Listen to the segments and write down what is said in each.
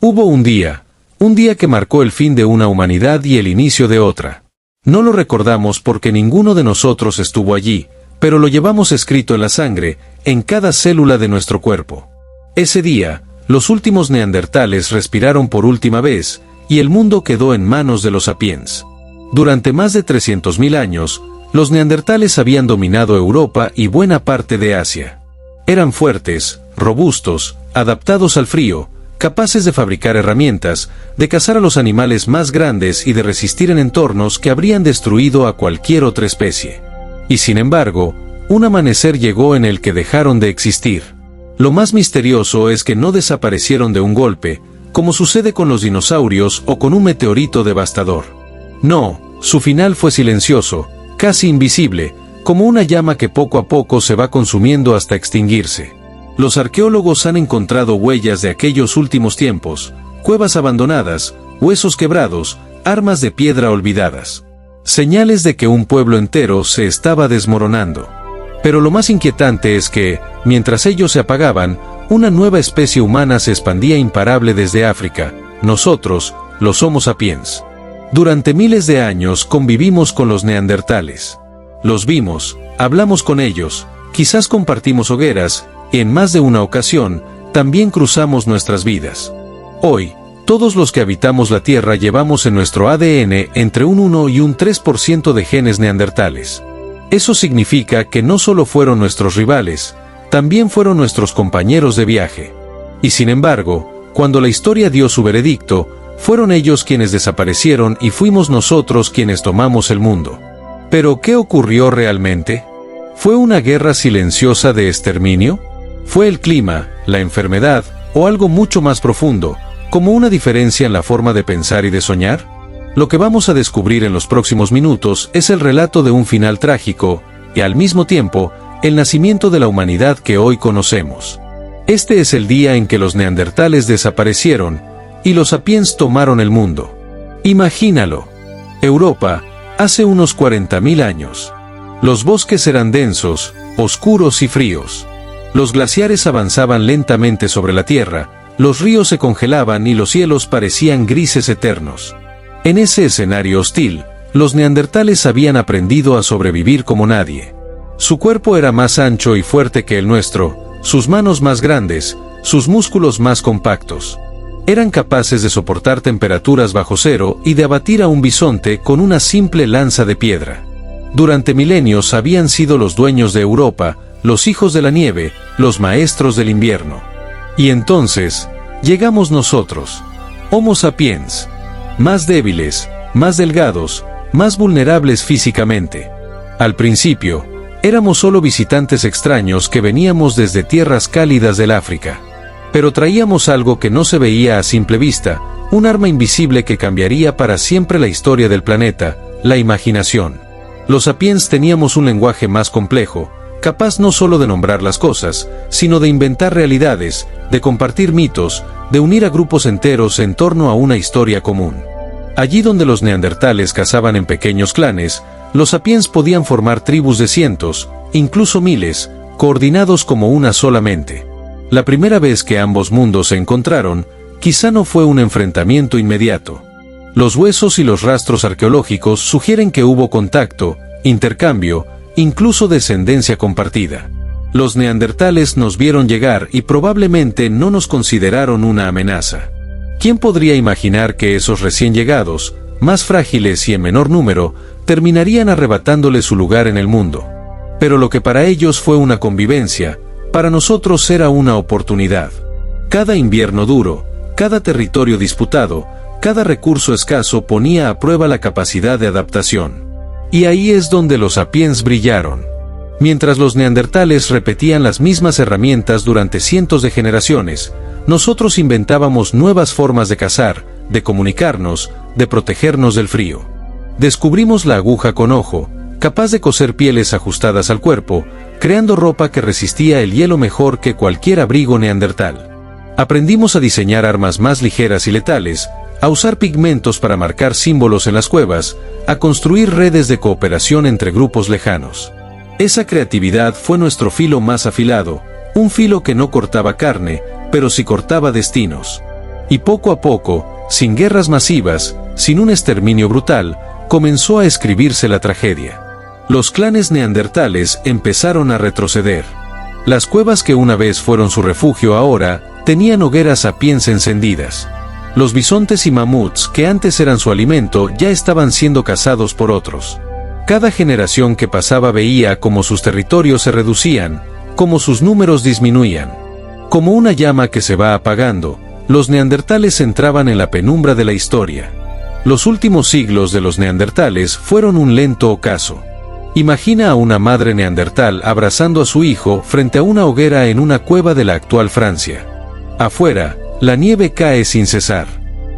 Hubo un día que marcó el fin de una humanidad y el inicio de otra. No lo recordamos porque ninguno de nosotros estuvo allí, pero lo llevamos escrito en la sangre, en cada célula de nuestro cuerpo. Ese día, los últimos neandertales respiraron por última vez, y el mundo quedó en manos de los sapiens. Durante más de 300.000 años, los neandertales habían dominado Europa y buena parte de Asia. Eran fuertes, robustos, adaptados al frío, capaces de fabricar herramientas, de cazar a los animales más grandes y de resistir en entornos que habrían destruido a cualquier otra especie. Y sin embargo, un amanecer llegó en el que dejaron de existir. Lo más misterioso es que no desaparecieron de un golpe, como sucede con los dinosaurios o con un meteorito devastador. No, su final fue silencioso, casi invisible, como una llama que poco a poco se va consumiendo hasta extinguirse. Los arqueólogos han encontrado huellas de aquellos últimos tiempos, cuevas abandonadas, huesos quebrados, armas de piedra olvidadas. Señales de que un pueblo entero se estaba desmoronando. Pero lo más inquietante es que, mientras ellos se apagaban, una nueva especie humana se expandía imparable desde África, nosotros, los Homo sapiens. Durante miles de años convivimos con los neandertales. Los vimos, hablamos con ellos, quizás compartimos hogueras, y en más de una ocasión, también cruzamos nuestras vidas. Hoy, todos los que habitamos la Tierra llevamos en nuestro ADN entre un 1 y un 3% de genes neandertales. Eso significa que no solo fueron nuestros rivales, también fueron nuestros compañeros de viaje. Y sin embargo, cuando la historia dio su veredicto, fueron ellos quienes desaparecieron y fuimos nosotros quienes tomamos el mundo. ¿Pero qué ocurrió realmente? ¿Fue una guerra silenciosa de exterminio? ¿Fue el clima, la enfermedad, o algo mucho más profundo, como una diferencia en la forma de pensar y de soñar? Lo que vamos a descubrir en los próximos minutos es el relato de un final trágico, y al mismo tiempo, el nacimiento de la humanidad que hoy conocemos. Este es el día en que los neandertales desaparecieron, y los sapiens tomaron el mundo. Imagínalo. Europa, hace unos 40.000 años. Los bosques eran densos, oscuros y fríos. Los glaciares avanzaban lentamente sobre la tierra, los ríos se congelaban y los cielos parecían grises eternos. En ese escenario hostil, los neandertales habían aprendido a sobrevivir como nadie. Su cuerpo era más ancho y fuerte que el nuestro, sus manos más grandes, sus músculos más compactos. Eran capaces de soportar temperaturas bajo cero y de abatir a un bisonte con una simple lanza de piedra. Durante milenios habían sido los dueños de Europa, los hijos de la nieve, los maestros del invierno. Y entonces, llegamos nosotros, Homo sapiens, más débiles, más delgados, más vulnerables físicamente. Al principio, éramos solo visitantes extraños que veníamos desde tierras cálidas del África. Pero traíamos algo que no se veía a simple vista, un arma invisible que cambiaría para siempre la historia del planeta, la imaginación. Los sapiens teníamos un lenguaje más complejo, capaz no solo de nombrar las cosas, sino de inventar realidades, de compartir mitos, de unir a grupos enteros en torno a una historia común. Allí donde los neandertales cazaban en pequeños clanes, los sapiens podían formar tribus de cientos, incluso miles, coordinados como una sola mente. La primera vez que ambos mundos se encontraron, quizá no fue un enfrentamiento inmediato. Los huesos y los rastros arqueológicos sugieren que hubo contacto, intercambio, incluso descendencia compartida. Los neandertales nos vieron llegar y probablemente no nos consideraron una amenaza. ¿Quién podría imaginar que esos recién llegados, más frágiles y en menor número, terminarían arrebatándole su lugar en el mundo? Pero lo que para ellos fue una convivencia, para nosotros era una oportunidad. Cada invierno duro, cada territorio disputado, cada recurso escaso ponía a prueba la capacidad de adaptación. Y ahí es donde los sapiens brillaron. Mientras los neandertales repetían las mismas herramientas durante cientos de generaciones, nosotros inventábamos nuevas formas de cazar, de comunicarnos, de protegernos del frío. Descubrimos la aguja con ojo, capaz de coser pieles ajustadas al cuerpo, creando ropa que resistía el hielo mejor que cualquier abrigo neandertal. Aprendimos a diseñar armas más ligeras y letales, a usar pigmentos para marcar símbolos en las cuevas, a construir redes de cooperación entre grupos lejanos. Esa creatividad fue nuestro filo más afilado, un filo que no cortaba carne, pero sí cortaba destinos. Y poco a poco, sin guerras masivas, sin un exterminio brutal, comenzó a escribirse la tragedia. Los clanes neandertales empezaron a retroceder. Las cuevas que una vez fueron su refugio ahora tenían hogueras sapiens encendidas. Los bisontes y mamuts que antes eran su alimento ya estaban siendo cazados por otros. Cada generación que pasaba veía cómo sus territorios se reducían, cómo sus números disminuían. Como una llama que se va apagando, los neandertales entraban en la penumbra de la historia. Los últimos siglos de los neandertales fueron un lento ocaso. Imagina a una madre neandertal abrazando a su hijo frente a una hoguera en una cueva de la actual Francia. Afuera, la nieve cae sin cesar.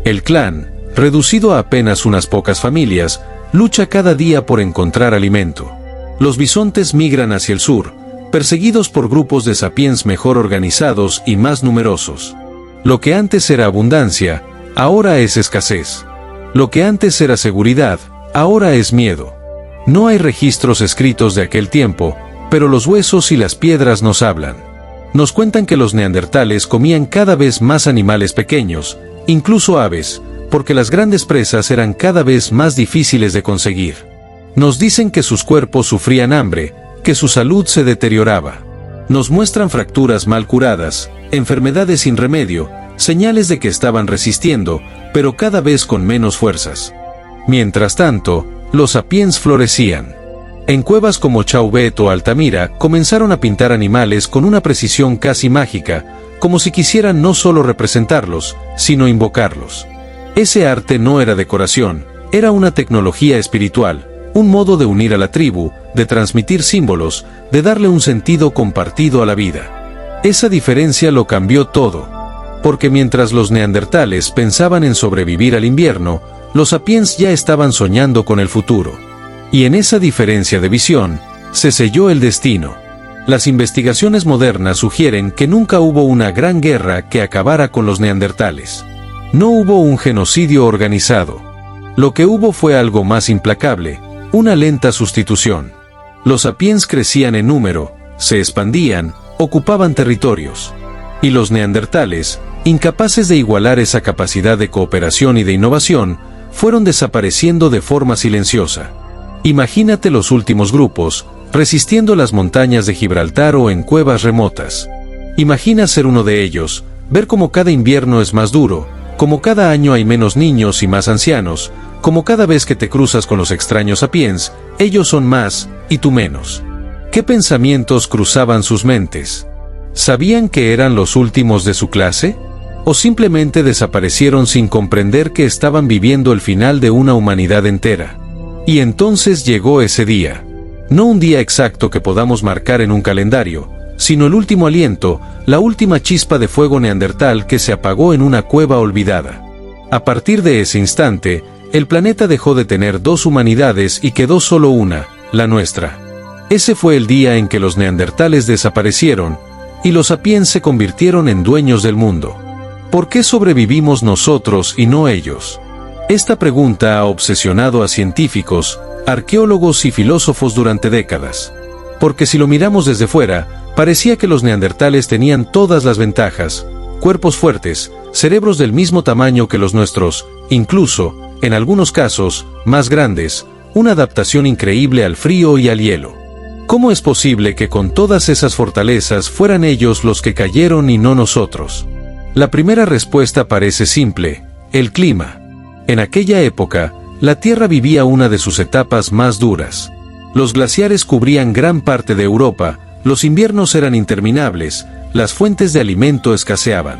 El clan, reducido a apenas unas pocas familias, lucha cada día por encontrar alimento. Los bisontes migran hacia el sur, perseguidos por grupos de sapiens mejor organizados y más numerosos. Lo que antes era abundancia, ahora es escasez. Lo que antes era seguridad, ahora es miedo. No hay registros escritos de aquel tiempo, pero los huesos y las piedras nos hablan. Nos cuentan que los neandertales comían cada vez más animales pequeños, incluso aves, porque las grandes presas eran cada vez más difíciles de conseguir. Nos dicen que sus cuerpos sufrían hambre, que su salud se deterioraba. Nos muestran fracturas mal curadas, enfermedades sin remedio, señales de que estaban resistiendo, pero cada vez con menos fuerzas. Mientras tanto, los sapiens florecían. En cuevas como Chauvet o Altamira comenzaron a pintar animales con una precisión casi mágica, como si quisieran no solo representarlos, sino invocarlos. Ese arte no era decoración, era una tecnología espiritual, un modo de unir a la tribu, de transmitir símbolos, de darle un sentido compartido a la vida. Esa diferencia lo cambió todo. Porque mientras los neandertales pensaban en sobrevivir al invierno, los sapiens ya estaban soñando con el futuro. Y en esa diferencia de visión, se selló el destino. Las investigaciones modernas sugieren que nunca hubo una gran guerra que acabara con los neandertales. No hubo un genocidio organizado. Lo que hubo fue algo más implacable, una lenta sustitución. Los sapiens crecían en número, se expandían, ocupaban territorios. Y los neandertales, incapaces de igualar esa capacidad de cooperación y de innovación, fueron desapareciendo de forma silenciosa. Imagínate los últimos grupos, resistiendo las montañas de Gibraltar o en cuevas remotas. Imagina ser uno de ellos, ver cómo cada invierno es más duro, cómo cada año hay menos niños y más ancianos, cómo cada vez que te cruzas con los extraños sapiens, ellos son más, y tú menos. ¿Qué pensamientos cruzaban sus mentes? ¿Sabían que eran los últimos de su clase? ¿O simplemente desaparecieron sin comprender que estaban viviendo el final de una humanidad entera? Y entonces llegó ese día. No un día exacto que podamos marcar en un calendario, sino el último aliento, la última chispa de fuego neandertal que se apagó en una cueva olvidada. A partir de ese instante, el planeta dejó de tener dos humanidades y quedó solo una, la nuestra. Ese fue el día en que los neandertales desaparecieron, y los sapiens se convirtieron en dueños del mundo. ¿Por qué sobrevivimos nosotros y no ellos? Esta pregunta ha obsesionado a científicos, arqueólogos y filósofos durante décadas. Porque si lo miramos desde fuera, parecía que los neandertales tenían todas las ventajas, cuerpos fuertes, cerebros del mismo tamaño que los nuestros, incluso, en algunos casos, más grandes, una adaptación increíble al frío y al hielo. ¿Cómo es posible que con todas esas fortalezas fueran ellos los que cayeron y no nosotros? La primera respuesta parece simple: el clima. En aquella época, la Tierra vivía una de sus etapas más duras. Los glaciares cubrían gran parte de Europa, los inviernos eran interminables, las fuentes de alimento escaseaban.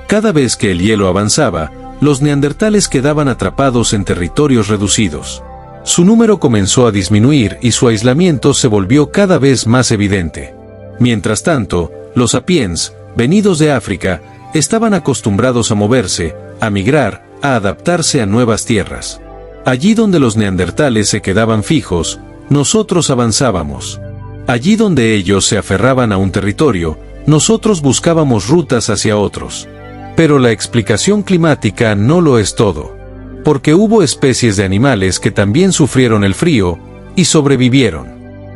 Cada vez que el hielo avanzaba, los neandertales quedaban atrapados en territorios reducidos. Su número comenzó a disminuir y su aislamiento se volvió cada vez más evidente. Mientras tanto, los sapiens, venidos de África, estaban acostumbrados a moverse, a migrar, a adaptarse a nuevas tierras. Allí donde los neandertales se quedaban fijos, nosotros avanzábamos. Allí donde ellos se aferraban a un territorio, nosotros buscábamos rutas hacia otros. Pero la explicación climática no lo es todo. Porque hubo especies de animales que también sufrieron el frío, y sobrevivieron.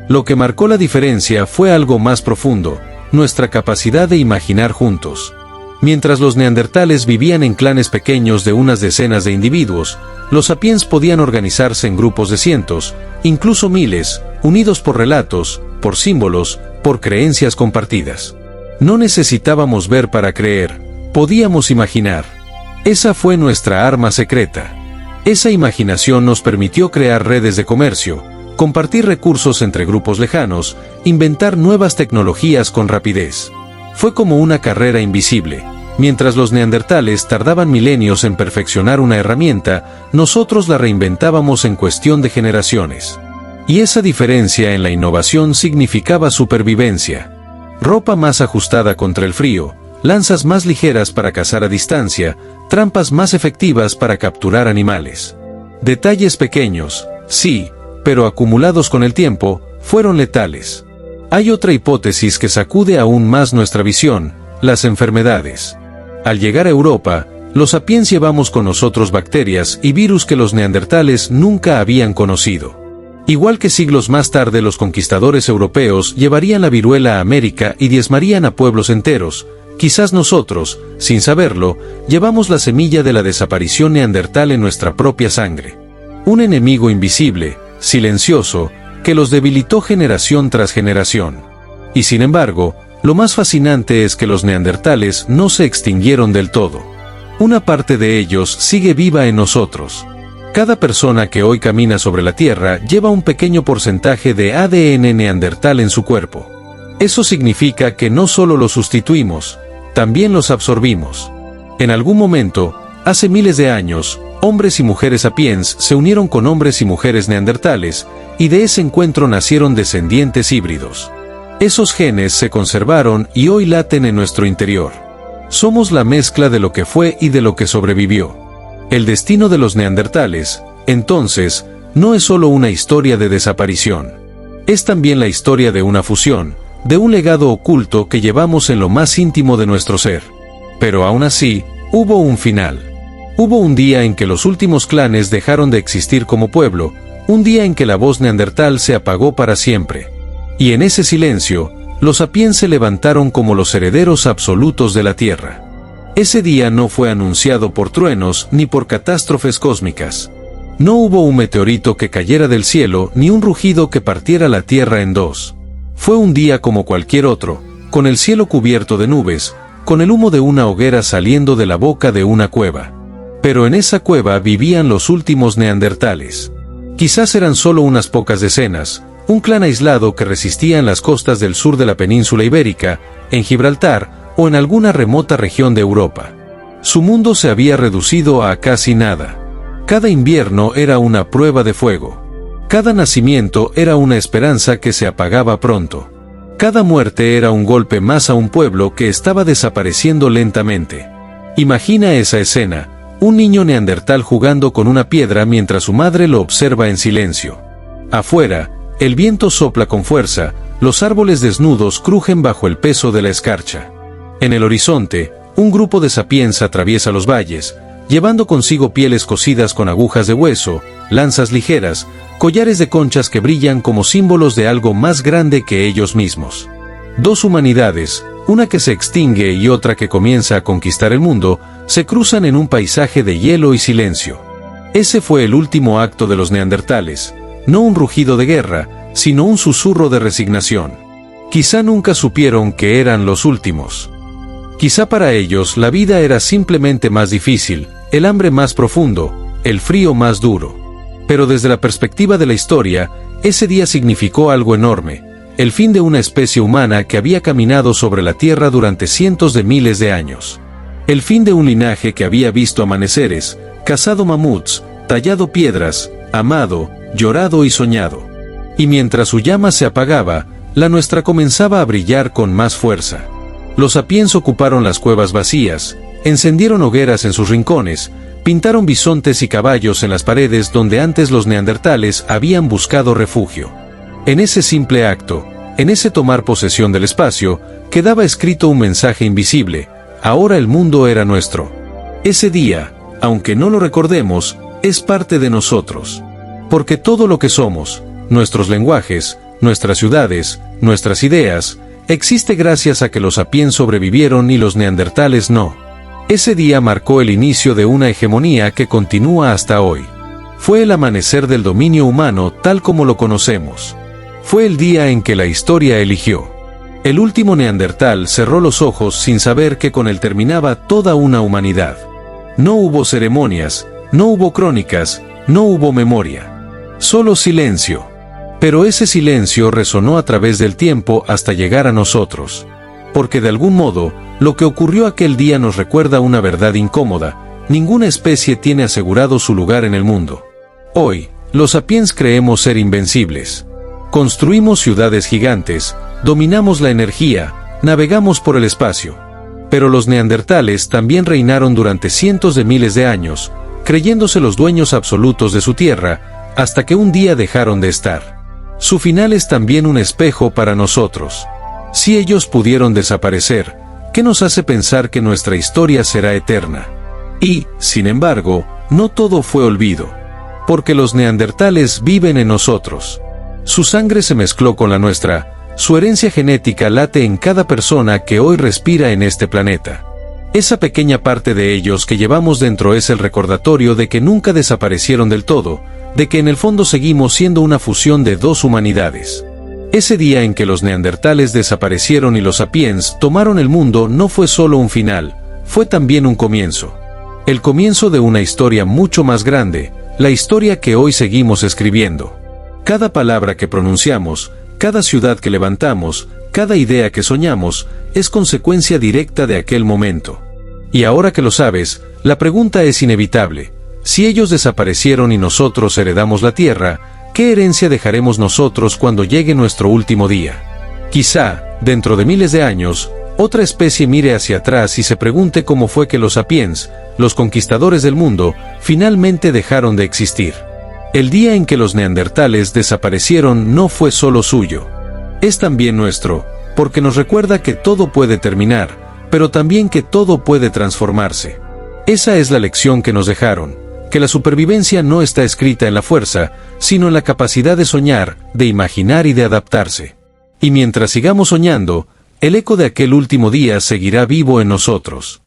Lo que marcó la diferencia fue algo más profundo, nuestra capacidad de imaginar juntos. Mientras los neandertales vivían en clanes pequeños de unas decenas de individuos, los sapiens podían organizarse en grupos de cientos, incluso miles, unidos por relatos, por símbolos, por creencias compartidas. No necesitábamos ver para creer, podíamos imaginar. Esa fue nuestra arma secreta. Esa imaginación nos permitió crear redes de comercio, compartir recursos entre grupos lejanos, inventar nuevas tecnologías con rapidez. Fue como una carrera invisible. Mientras los neandertales tardaban milenios en perfeccionar una herramienta, nosotros la reinventábamos en cuestión de generaciones. Y esa diferencia en la innovación significaba supervivencia. Ropa más ajustada contra el frío, lanzas más ligeras para cazar a distancia, trampas más efectivas para capturar animales. Detalles pequeños, sí, pero acumulados con el tiempo, fueron letales. Hay otra hipótesis que sacude aún más nuestra visión: las enfermedades. Al llegar a Europa, los sapiens llevamos con nosotros bacterias y virus que los neandertales nunca habían conocido. Igual que siglos más tarde los conquistadores europeos llevarían la viruela a América y diezmarían a pueblos enteros, quizás nosotros, sin saberlo, llevamos la semilla de la desaparición neandertal en nuestra propia sangre. Un enemigo invisible, silencioso, que los debilitó generación tras generación. Y sin embargo, lo más fascinante es que los neandertales no se extinguieron del todo. Una parte de ellos sigue viva en nosotros. Cada persona que hoy camina sobre la Tierra lleva un pequeño porcentaje de ADN neandertal en su cuerpo. Eso significa que no solo los sustituimos, también los absorbimos. En algún momento, hace miles de años, hombres y mujeres sapiens se unieron con hombres y mujeres neandertales, y de ese encuentro nacieron descendientes híbridos. Esos genes se conservaron y hoy laten en nuestro interior. Somos la mezcla de lo que fue y de lo que sobrevivió. El destino de los neandertales, entonces, no es solo una historia de desaparición. Es también la historia de una fusión, de un legado oculto que llevamos en lo más íntimo de nuestro ser. Pero aún así, hubo un final. Hubo un día en que los últimos clanes dejaron de existir como pueblo, un día en que la voz neandertal se apagó para siempre. Y en ese silencio, los sapiens se levantaron como los herederos absolutos de la Tierra. Ese día no fue anunciado por truenos ni por catástrofes cósmicas. No hubo un meteorito que cayera del cielo ni un rugido que partiera la Tierra en dos. Fue un día como cualquier otro, con el cielo cubierto de nubes, con el humo de una hoguera saliendo de la boca de una cueva. Pero en esa cueva vivían los últimos neandertales. Quizás eran solo unas pocas decenas, un clan aislado que resistía en las costas del sur de la península ibérica, en Gibraltar o en alguna remota región de Europa. Su mundo se había reducido a casi nada. Cada invierno era una prueba de fuego. Cada nacimiento era una esperanza que se apagaba pronto. Cada muerte era un golpe más a un pueblo que estaba desapareciendo lentamente. Imagina esa escena: un niño neandertal jugando con una piedra mientras su madre lo observa en silencio. Afuera, el viento sopla con fuerza, los árboles desnudos crujen bajo el peso de la escarcha. En el horizonte, un grupo de sapiens atraviesa los valles, llevando consigo pieles cosidas con agujas de hueso, lanzas ligeras, collares de conchas que brillan como símbolos de algo más grande que ellos mismos. Dos humanidades, una que se extingue y otra que comienza a conquistar el mundo, se cruzan en un paisaje de hielo y silencio. Ese fue el último acto de los neandertales, no un rugido de guerra, sino un susurro de resignación. Quizá nunca supieron que eran los últimos. Quizá para ellos la vida era simplemente más difícil, el hambre más profundo, el frío más duro. Pero desde la perspectiva de la historia, ese día significó algo enorme: el fin de una especie humana que había caminado sobre la Tierra durante cientos de miles de años. El fin de un linaje que había visto amaneceres, cazado mamuts, tallado piedras, amado, llorado y soñado. Y mientras su llama se apagaba, la nuestra comenzaba a brillar con más fuerza. Los sapiens ocuparon las cuevas vacías, encendieron hogueras en sus rincones, pintaron bisontes y caballos en las paredes donde antes los neandertales habían buscado refugio. En ese simple acto, en ese tomar posesión del espacio, quedaba escrito un mensaje invisible: ahora el mundo era nuestro. Ese día, aunque no lo recordemos, es parte de nosotros. Porque todo lo que somos, nuestros lenguajes, nuestras ciudades, nuestras ideas, Existe gracias a que los sapiens sobrevivieron y los neandertales no. Ese día marcó el inicio de una hegemonía que continúa hasta hoy. Fue el amanecer del dominio humano tal como lo conocemos. Fue el día en que la historia eligió. El último neandertal cerró los ojos sin saber que con él terminaba toda una humanidad. No hubo ceremonias, no hubo crónicas, no hubo memoria. Solo silencio. Pero ese silencio resonó a través del tiempo hasta llegar a nosotros. Porque de algún modo, lo que ocurrió aquel día nos recuerda una verdad incómoda: ninguna especie tiene asegurado su lugar en el mundo. Hoy, los sapiens creemos ser invencibles. Construimos ciudades gigantes, dominamos la energía, navegamos por el espacio. Pero los neandertales también reinaron durante cientos de miles de años, creyéndose los dueños absolutos de su tierra, hasta que un día dejaron de estar. Su final es también un espejo para nosotros. Si ellos pudieron desaparecer, ¿qué nos hace pensar que nuestra historia será eterna? Y, sin embargo, no todo fue olvido. Porque los neandertales viven en nosotros. Su sangre se mezcló con la nuestra, su herencia genética late en cada persona que hoy respira en este planeta. Esa pequeña parte de ellos que llevamos dentro es el recordatorio de que nunca desaparecieron del todo, de que en el fondo seguimos siendo una fusión de dos humanidades. Ese día en que los neandertales desaparecieron y los sapiens tomaron el mundo no fue solo un final, fue también un comienzo. El comienzo de una historia mucho más grande, la historia que hoy seguimos escribiendo. Cada palabra que pronunciamos, cada ciudad que levantamos, cada idea que soñamos, es consecuencia directa de aquel momento. Y ahora que lo sabes, la pregunta es inevitable. Si ellos desaparecieron y nosotros heredamos la Tierra, ¿qué herencia dejaremos nosotros cuando llegue nuestro último día? Quizá, dentro de miles de años, otra especie mire hacia atrás y se pregunte cómo fue que los sapiens, los conquistadores del mundo, finalmente dejaron de existir. El día en que los neandertales desaparecieron no fue solo suyo. Es también nuestro, porque nos recuerda que todo puede terminar, pero también que todo puede transformarse. Esa es la lección que nos dejaron, que la supervivencia no está escrita en la fuerza, sino en la capacidad de soñar, de imaginar y de adaptarse. Y mientras sigamos soñando, el eco de aquel último día seguirá vivo en nosotros.